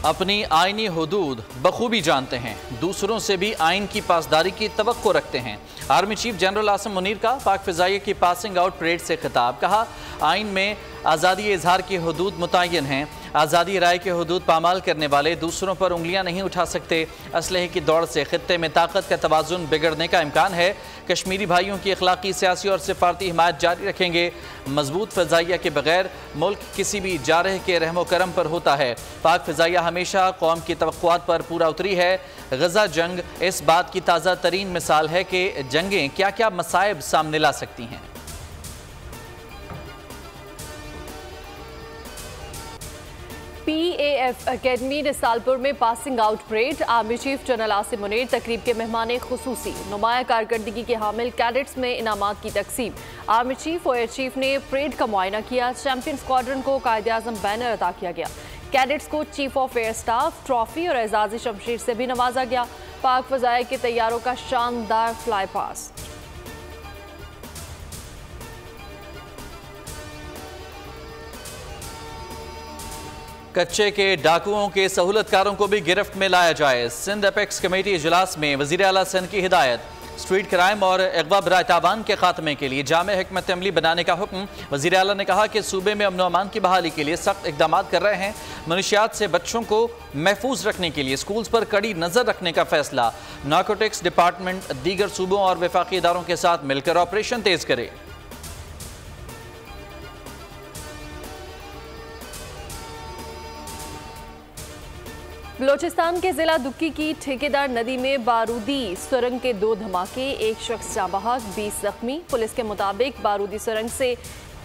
अपनी आईनी हुदूद बखूबी जानते हैं, दूसरों से भी आइन की पासदारी की तवक्को रखते हैं। Army chief general Asim Munir का पाक फ़िज़ाइया की पासिंग आउट परेड से खिताब। कहा, आइन में आज़ादी इजहार की हुदूद मुतय्यन हैं। आज़ादी राय के हुदूद पामाल करने वाले दूसरों पर उंगलियां नहीं उठा सकते। असलहे की दौड़ से खित्ते में ताकत का तवाज़ुन बिगड़ने का इम्कान है। कश्मीरी भाइयों की अखलाकी, सियासी और सिफारती हिमायत जारी रखेंगे। मजबूत फ़िज़ाइया के बगैर मुल्क किसी भी जारह के रहमो करम पर होता है। पाक फ़िज़ाइया हमेशा कौम की तवक्कुआत पर पूरा उतरी है। गज़ा जंग इस बात की ताज़ा तरीन मिसाल है कि जंगें क्या क्या मसाइब सामने ला सकती हैं। PAF अकेडमी निसालपुर में passing out parade. Army chief general Asim Munir तकरीब के मेहमान खुसूसी। नुमाया कारकर्दगी के हामिल कैडेट्स में इनामात की तकसीम। आर्मी चीफ और एयर चीफ ने परेड का मुआयना किया। चैंपियन स्क्वाड्रन को कायदे-आज़म बैनर अता किया गया। कैडेट्स को chief of air staff trophy और एजाज़ी शमशीर से भी नवाजा गया। पाक फ़ज़ाइया के तैयारों का शानदार फ्लाई पास। कच्चे के डाकुओं के सहूलतकारों को भी गिरफ्त में लाया जाए। सिंध अपेक्स कमेटी इजलास में वज़ीर आला सिंध की हिदायत। स्ट्रीट क्राइम और अगवा बराए तावान के खात्मे के लिए जामे हिकमत अमली बनाने का हुक्म। वज़ीर आला ने कहा कि सूबे में अमन अमान की बहाली के लिए सख्त इकदाम कर रहे हैं। मनशियात से बच्चों को महफूज रखने के लिए स्कूल्स पर कड़ी नज़र रखने का फैसला। नार्कोटिक्स डिपार्टमेंट दीगर सूबों और वफाकी इदारों के साथ मिलकर ऑपरेशन तेज करे। बलोचिस्तान के जिला दुक्की की ठेकेदार नदी में बारूदी सुरंग के 2 धमाके, एक शख्स जाँ बहक, 20 जख्मी। पुलिस के मुताबिक बारूदी सुरंग से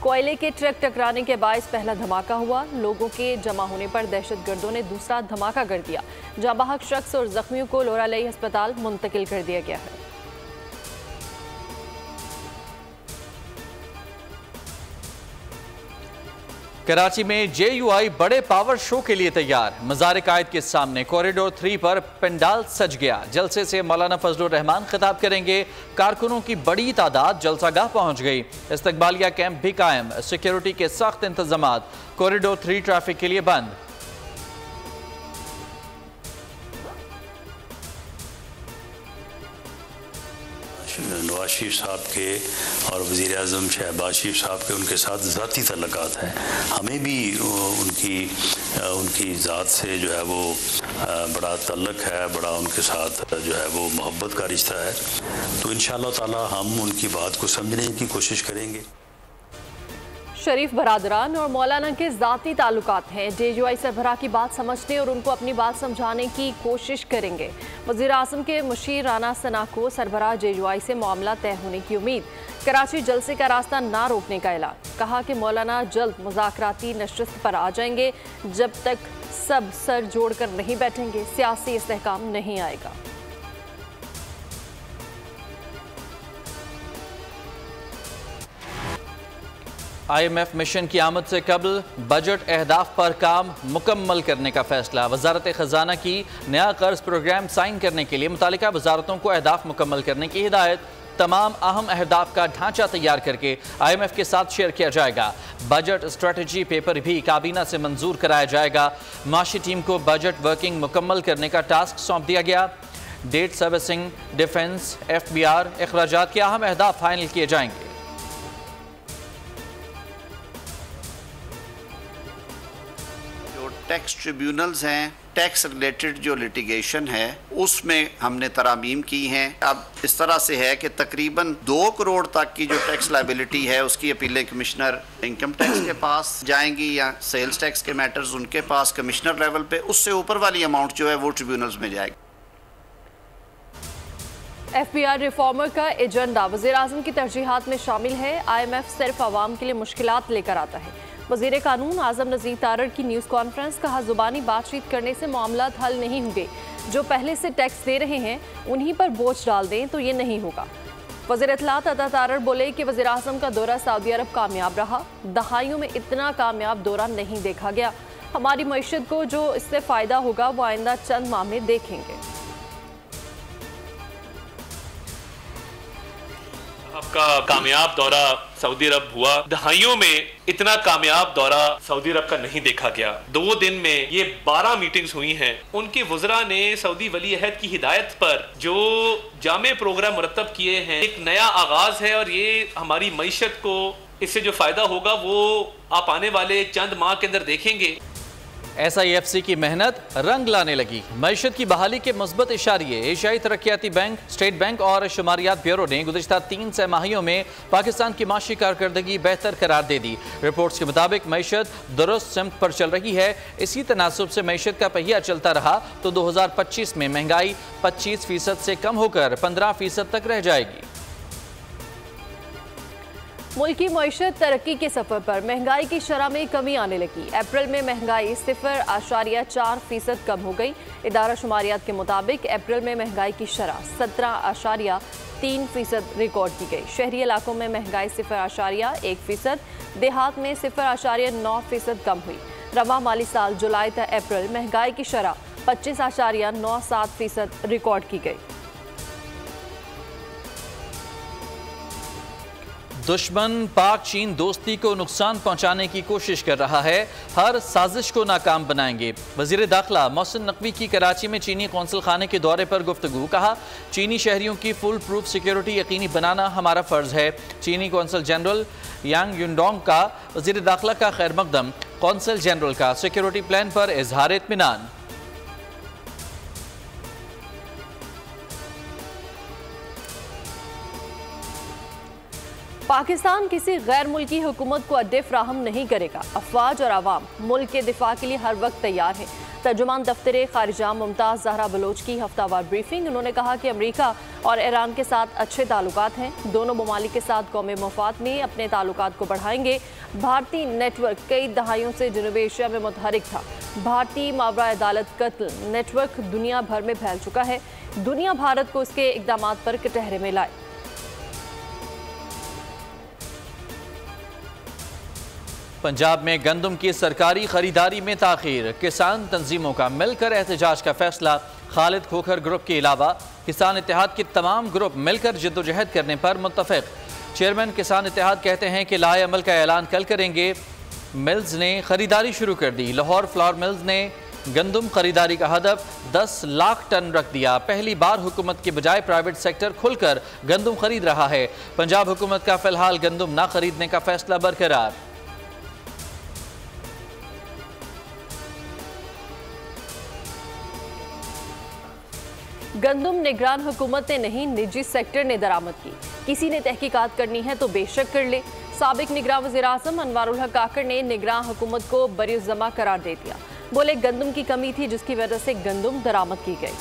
कोयले के ट्रक टकराने के बायस पहला धमाका हुआ। लोगों के जमा होने पर दहशतगर्दों ने दूसरा धमाका कर दिया। जाँ बहक शख्स और जख्मियों को लोरालई अस्पताल मुंतकिल कर दिया गया है। कराची में JUI बड़े पावर शो के लिए तैयार। मज़ार कायद के सामने कॉरिडोर 3 पर पंडाल सज गया। जलसे से मौलाना फजलुर रहमान खिताब करेंगे। कारकुनों की बड़ी तादाद जलसागाह पहुंच गई। इस्तकबालिया कैंप भी कायम। सिक्योरिटी के सख्त इंतजामात। कॉरिडोर 3 ट्रैफिक के लिए बंद। नवाज शरीफ साहब के और वज़ीर आज़म शहबाज शरीफ साहब के उनके साथ ज़ाती तल्लुकात हैं। हमें भी उनकी ज़ात से जो है वो बड़ा तल्लुक़ है, बड़ा उनके साथ जो है वो मोहब्बत का रिश्ता है। तो इंशाअल्लाह ताला हम उनकी बात को समझने की कोशिश करेंगे। शरीफ बरादरान और मौलाना के ज़ाती ताल्लुकात हैं। JUI सरबराह की बात समझने और उनको अपनी बात समझाने की कोशिश करेंगे। वज़ीर आज़म के मुशीर राना सना को सरबराह JUI से मामला तय होने की उम्मीद। कराची जलसे का रास्ता ना रोकने का ऐलान। कहा कि मौलाना जल्द मुज़ाकराती नशिस्त पर आ जाएंगे। जब तक सब सर जोड़कर नहीं बैठेंगे, सियासी इस्तेहकाम नहीं आएगा। IMF मिशन की आमद से कबल बजट अहदाफ पर काम मुकम्मल करने का फैसला। वजारत खजाना की नया कर्ज प्रोग्राम साइन करने के लिए मुतालिका वजारतों को अहदाफ मुकम्मल करने की हिदायत। तमाम अहम अहदाफ का ढांचा तैयार करके IMF के साथ शेयर किया जाएगा। बजट स्ट्रेटजी पेपर भी काबीना से मंजूर कराया जाएगा। माशी टीम को बजट वर्किंग मुकम्मल करने का टास्क सौंप दिया गया। डेट सर्विसिंग, डिफेंस, FBR अखराजात के अहम अहदाफ फाइनल किए जाएंगे। टैक्स ट्रिब्यूनल्स हैं, टैक्स रिलेटेड जो लिटिगेशन है उसमें हमने तरामीम की हैं। अब इस तरह से है कि तकरीबन 2 करोड़ तक की जो टैक्स लाइबिलिटी है उसकी अपीलें कमिश्नर इनकम टैक्स के पास जाएंगी या सेल्स टैक्स के मैटर्स उनके पास कमिश्नर लेवल पे। उससे ऊपर वाली अमाउंट जो है वो ट्रिब्यूनल्स में जाएगी। FBR रिफॉर्मर का एजेंडा वज़ीर आज़म की तरजीहात में शामिल है। IMF सिर्फ आवाम के लिए मुश्किलात लेकर आता है। वज़ीर कानून आज़म नज़ीर तारड़ की न्यूज़ कॉन्फ्रेंस। कहा, ज़ुबानी बातचीत करने से मामला हल नहीं होंगे। जो पहले से टैक्स दे रहे हैं उन्हीं पर बोझ डाल दें तो ये नहीं होगा। वज़ीर इत्तलात अता तारड़ बोले कि वज़ीर आज़म का दौरा सऊदी अरब कामयाब रहा। दहाइयों में इतना कामयाब दौरा नहीं देखा गया। हमारी मईशत को जो इससे फ़ायदा होगा वो आइंदा चंद माह में देखेंगे। आपका कामयाब दौरा सऊदी अरब हुआ। दहाइयों में इतना कामयाब दौरा सऊदी अरब का नहीं देखा गया। 2 दिन में ये 12 मीटिंग्स हुई हैं। उनके वज़रा ने सऊदी वली अहद की हिदायत पर जो जामे प्रोग्राम मुरतब किए हैं, एक नया आगाज है और ये हमारी मईशत को इससे जो फायदा होगा वो आप आने वाले चंद माह के अंदर देखेंगे। SIFC की मेहनत रंग लाने लगी। मईशत की बहाली के मुस्बत इशारे एशियाई तरक्याती बैंक, स्टेट बैंक और शुमारियात ब्यूरो ने गुज़िश्ता 3 तिमाहियों में पाकिस्तान की माशी कारकर्दगी बेहतर करार दे दी। रिपोर्ट्स के मुताबिक मईशत दुरुस्त सिमत पर चल रही है। इसी तनासुब से मईशत का पहिया चलता रहा तो 2025 में महंगाई 25% से कम होकर 15% तक रह जाएगी। मुल्क की मईशत तरक्की के सफर पर, महंगाई की शरह में कमी आने लगी। अप्रैल में महंगाई 0.4% कम हो गई। इदारा शुमारियात के मुताबिक अप्रैल में महंगाई की शरह 17.3% रिकॉर्ड की गई। शहरी इलाकों में महंगाई 0.1%, देहात में 0.9% कम हुई। रवा माली साल जुलाई तक अप्रैल महंगाई की शरह 25.97% रिकॉर्ड की गई। दुश्मन पाक चीन दोस्ती को नुकसान पहुंचाने की कोशिश कर रहा है, हर साजिश को नाकाम बनाएंगे। वजीर दाखिला मोहसिन नकवी की कराची में चीनी कौंसल खाने के दौरे पर गुफ्तगू। कहा, चीनी शहरियों की फुल प्रूफ सिक्योरिटी यकीनी बनाना हमारा फ़र्ज है। चीनी कौंसल जनरल यांग युनडोंग का वजीर दाखिला का खैर मकदम। कौंसल जनरल का सिक्योरिटी प्लान पर इजहार इत्मीनान। पाकिस्तान किसी गैर मुल्की हुकूमत को अड्डे फ्राहम नहीं करेगा। अफवाज और आवाम मुल्क के दिफा के लिए हर वक्त तैयार है। तर्जुमान दफ्तर खारिजा मुमताज़ ज़हरा बलोच की हफ्तावार ब्रीफिंग। उन्होंने कहा कि अमेरिका और ईरान के साथ अच्छे ताल्लुकात हैं। दोनों ममालिक के साथ कौमी मफाद में अपने ताल्लुकात को बढ़ाएंगे। भारतीय नेटवर्क कई दहाइयों से जनूबी एशिया में मुतहरिक था। भारतीय मावरा अदालत कत्ल नेटवर्क दुनिया भर में फैल चुका है। दुनिया भारत को इसके इकदाम पर कटहरे में लाए। पंजाब में गंदम की सरकारी खरीदारी में ताखीर, किसान तंजीमों का मिलकर एहतजाज का फैसला। खालिद खोखर ग्रुप के अलावा किसान इत्तेहाद के तमाम ग्रुप मिलकर जद्दोजहद करने पर मुत्तफिक। चेयरमैन किसान इत्तेहाद कहते हैं कि लाए अमल का ऐलान कल करेंगे। मिल्स ने खरीदारी शुरू कर दी। लाहौर फ्लावर मिल्स ने गंदम खरीदारी का हदफ 10 लाख टन रख दिया। पहली बार हुकूमत के बजाय प्राइवेट सेक्टर खुलकर गंदम खरीद रहा है। पंजाब हुकूमत का फिलहाल गंदम न खरीदने का फैसला बरकरार। गंदम निगरान हुकूमत ने नहीं, निजी सेक्टर ने दरामद की। किसी ने तहकीकात करनी है तो बेशक कर ले। साबिक निगरान वज़ीर आज़म अनवारुल हक काकड़ ने निगरान हुकूमत को बरीज़मा करार दे दिया। बोले, गंदम की कमी थी जिसकी वजह से गंदम दरामद की गई।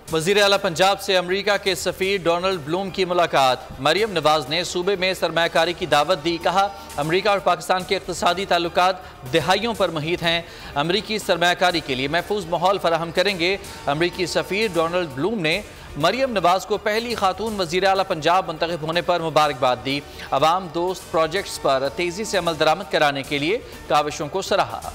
वज़ीर आला पंजाब से अमरीका के सफ़ीर डोनाल्ड ब्लूम की मुलाकात। मरियम नवाज ने सूबे में सरमायाकारी की दावत दी। कहा, अमरीका और पाकिस्तान के इक़्तिसादी ताल्लुकात दहाइयों पर मुहित हैं। अमरीकी सरमायाकारी के लिए महफूज माहौल फराहम करेंगे। अमरीकी सफ़ीर डोनाल्ड ब्लूम ने मरियम नवाज को पहली खातून वज़ीर आला पंजाब मुंतखब होने पर मुबारकबाद दी। अवाम दोस्त प्रोजेक्ट्स पर तेज़ी से अमल दरामद कराने के लिए काविशों को सराहा।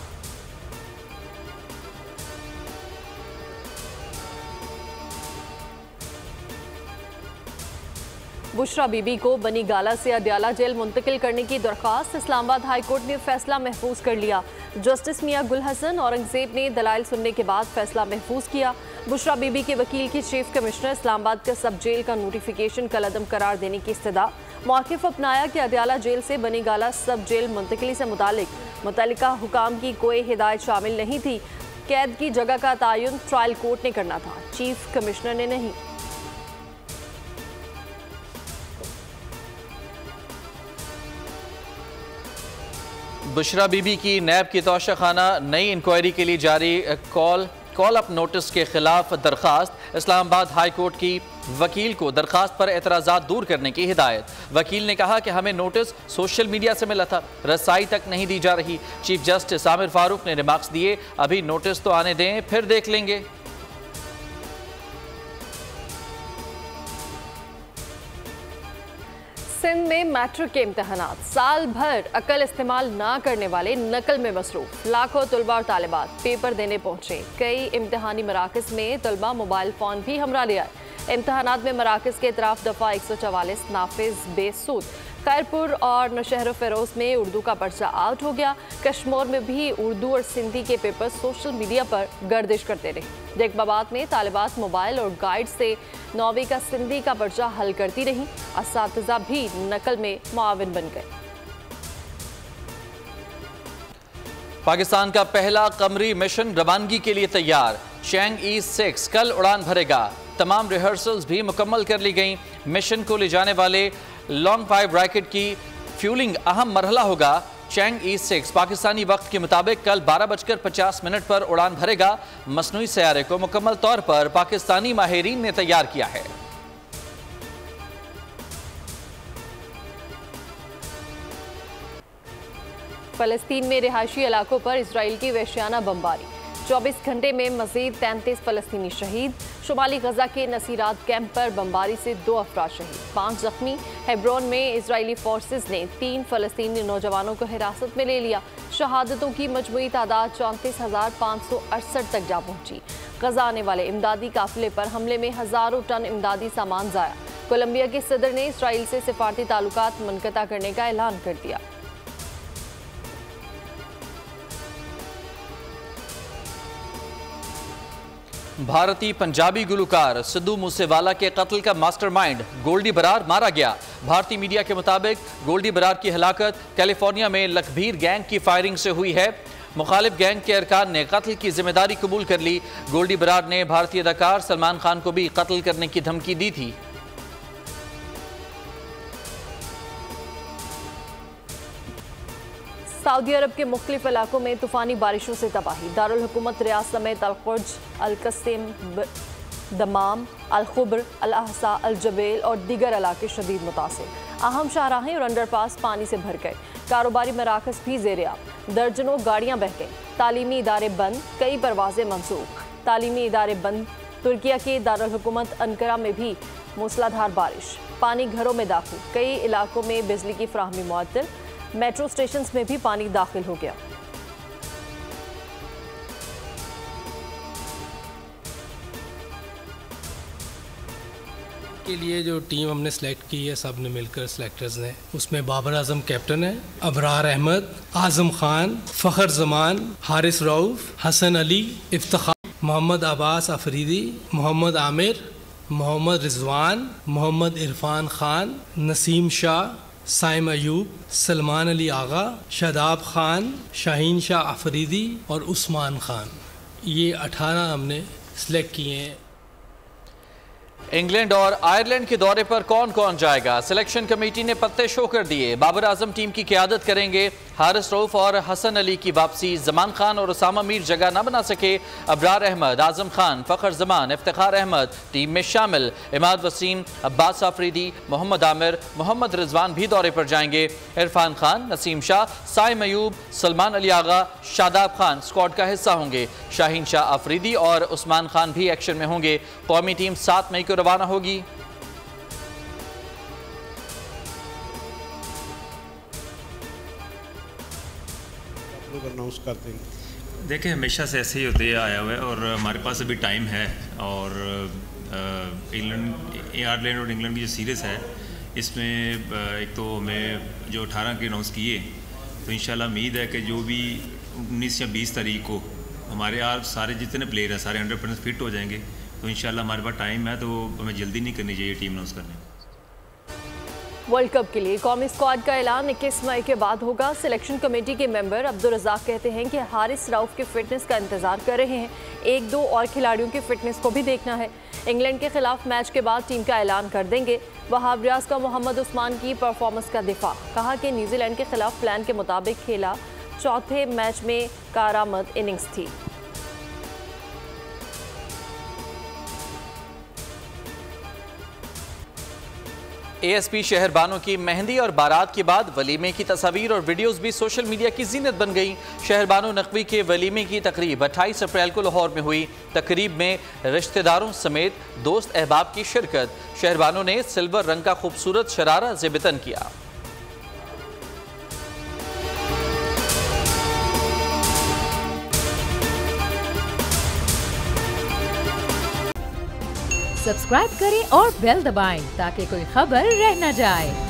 बुशरा बीबी को बनी गाला से अडयाला जेल मुंतकिल करने की दरख्वास्त। इस्लामाबाद हाई कोर्ट ने फैसला महफूज कर लिया। जस्टिस मियां गुल हसन औरंगजेब ने दलाइल सुनने के बाद फैसला महफूज किया। बुशरा बीबी के वकील की चीफ कमिश्नर इस्लामाबाद का सब जेल का नोटिफिकेशन कलअदम करार देने की इस्तदा। मौक़िफ़ अपनाया कि अडयाला जेल से बनी गाला सब जेल मुंतकिली से मुतल्लिका हुकाम की कोई हिदायत शामिल नहीं थी। कैद की जगह का तयन ट्रायल कोर्ट ने करना था, चीफ कमिश्नर ने नहीं। बुशरा बीबी की नैब की तौशाखाना नई इंक्वायरी के लिए जारी कॉल अप नोटिस के खिलाफ दरखास्त। इस्लामाबाद हाई कोर्ट की वकील को दरखास्त पर एतराज़ात दूर करने की हिदायत। वकील ने कहा कि हमें नोटिस सोशल मीडिया से मिला था, रसाई तक नहीं दी जा रही। चीफ जस्टिस आमिर फारूक ने रिमार्क्स दिए, अभी नोटिस तो आने दें, फिर देख लेंगे। सिंध में मैट्रिक के इम्तहानात, साल भर अकल इस्तेमाल ना करने वाले नकल में मसरूफ लाखों तलबा और तालिबात पेपर देने पहुंचे। कई इम्तहानी मराकज़ में तलबा मोबाइल फ़ोन भी हमरा लिया। इम्तहानात में मराकज़ के इतराफ़ दफ़ा 144 नाफिज बेसूद। खैरपुर और नौशहर फिरोज में उर्दू का पर्चा आउट हो गया। कश्मीर में भी उर्दू और सिंधी के पेपर सोशल मीडिया पर गर्दिश करते रहे। जैकबाबाद में तालिबात मोबाइल और गाइड से 9वीं का सिंधी का पर्चा हल करती रहीं। असातिज़ा भी नकल में मुआविन बन गए। पाकिस्तान का पहला कमरी मिशन रवानगी के लिए तैयार। चैंग-ई 6 कल उड़ान भरेगा। तमाम रिहर्सल्स भी मुकम्मल कर ली गई। मिशन को ले जाने वाले लॉन्ग पाइप रॉकेट की फ्यूलिंग अहम मरहला होगा। चैंग-ई 6 पाकिस्तानी वक्त के मुताबिक कल 12:50 पर उड़ान भरेगा। मसनूई सैयारे को मुकम्मल तौर पर पाकिस्तानी माहिरीन ने तैयार किया है। फलस्तीन में रिहायशी इलाकों पर इसराइल की वहशियाना बमबारी। 24 घंटे में मजीद 33 फलस्तीनी शहीद। शुमाली गजा के नसीरात कैंप पर बमबारी से 2 अफराद शहीद, 5 जख्मी। हेब्रोन में इजरायली फोर्सेस ने 3 फलस्तीनी नौजवानों को हिरासत में ले लिया। शहादतों की मजमूई तादाद 34,568 तक जा पहुंची। गजा आने वाले इमदादी काफिले पर हमले में हजारों टन इमदादी सामान जाया। कोलंबिया के सदर ने इसराइल से सिफारती ताल्लुकात मुनक़ता करने का ऐलान कर दिया। भारतीय पंजाबी गुलकार सिद्धू मूसेवाला के कत्ल का मास्टरमाइंड गोल्डी बरार मारा गया। भारतीय मीडिया के मुताबिक गोल्डी बरार की हलाकत कैलिफोर्निया में लखबीर गैंग की फायरिंग से हुई है। मुखालिफ गैंग के अरकान ने कत्ल की जिम्मेदारी कबूल कर ली। गोल्डी बरार ने भारतीय अदाकार सलमान खान को भी कत्ल करने की धमकी दी थी। सऊदी अरब के मुख्तलिफ इलाकों में तूफानी बारिशों से तबाही। दारुल हुकूमत रियाद समेत अल-कुर्ज, अल-कस्सिम, दमाम, अल-खुब्र, अल-अहसा, अल-जबेल और दीगर इलाके शदीद मुतासिर। अहम शाहराहें और अंडरपास पानी से भर गए। कारोबारी मराकज़ भी ज़ेर-ए-आब। दर्जनों गाड़ियाँ बह गईं। तालीमी इदारे बंद, कई परवाजें मनसूख। तालीमी इदारे बंद। तुर्किया के दारुल हुकूमत अंकारा में भी मूसलाधार बारिश। पानी घरों में दाखिल। कई इलाकों में बिजली की फराहमी मुअत्तल। मेट्रो स्टेशन में भी पानी दाखिल हो गया। के लिए जो टीम हमने सेलेक्ट की है, सब ने मिलकर सेलेक्टर्स ने, उसमें बाबर आजम कैप्टन है, अबरार अहमद, आजम खान, फ़खर जमान, हारिस रऊफ, हसन अली, इफ्तिखार, मोहम्मद अब्बास अफरीदी, मोहम्मद आमिर, मोहम्मद रिजवान, मोहम्मद इरफान खान, नसीम शाह, साइम अयूब, सलमान अली आगा, शादाब खान, शाहीन शाह अफरीदी और उस्मान खान। ये 18 हमने सेलेक्ट किए हैं। इंग्लैंड और आयरलैंड के दौरे पर कौन कौन जाएगा? सिलेक्शन कमेटी ने पत्ते शो कर दिए। बाबर आजम टीम की क़यादत करेंगे। हारिस रऊफ और हसन अली की वापसी। जमान खान और उसामा मीर जगह न बना सके। अबरार अहमद, आजम खान, फ़खर जमान, इफ्तिखार अहमद टीम में शामिल। इमाद वसीम, अब्बास आफरीदी, मोहम्मद आमिर, मोहम्मद रिजवान भी दौरे पर जाएंगे। इरफान खान, नसीम शाह, साइम अयूब, सलमान अली आगा, शादाब खान स्क्वाड का हिस्सा होंगे। शाहीन शाह अफरीदी और उस्मान खान भी एक्शन में होंगे। कौमी टीम 7 मई को रवाना होगी। अनाउंस कर देंगे। देखिए, हमेशा से ऐसे ही होते आया हुआ है और हमारे पास अभी टाइम है। और इंग्लैंड, आयरलैंड और इंग्लैंड की जो सीरीज़ है, इसमें एक तो हमें जो 18 के अनाउंस किए, तो इंशाल्लाह उम्मीद है कि जो भी 19 या 20 तारीख को हमारे यहाँ सारे जितने प्लेयर हैं सारे 100% फिट हो जाएंगे। तो इंशाल्लाह हमारे पास टाइम है, तो हमें जल्दी नहीं करनी चाहिए टीम अनाउंस करने। वर्ल्ड कप के लिए कौमी स्क्वाड का ऐलान 21 मई के बाद होगा। सिलेक्शन कमेटी के मेंबर अब्दुल रज़ाक कहते हैं कि हारिस रऊफ की फिटनेस का इंतजार कर रहे हैं। 1-2 और खिलाड़ियों की फिटनेस को भी देखना है। इंग्लैंड के खिलाफ मैच के बाद टीम का ऐलान कर देंगे। वहाब रियाज का मोहम्मद उस्मान की परफॉर्मेंस का दिफा। कहा कि न्यूजीलैंड के खिलाफ प्लान के मुताबिक खेला, चौथे मैच में कारआमद इनिंग्स थी। एएसपी शहरबानो की मेहंदी और बारात के बाद वलीमे की तस्वीर और वीडियोस भी सोशल मीडिया की जीनत बन गई। शहरबानो नकवी के वलीमे की तकरीब 28 अप्रैल को लाहौर में हुई। तकरीब में रिश्तेदारों समेत दोस्त अहबाब की शिरकत। शहरबानो ने सिल्वर रंग का खूबसूरत शरारा ज़ेबतन किया। सब्सक्राइब करें और बेल दबाएं ताकि कोई खबर रह न जाए।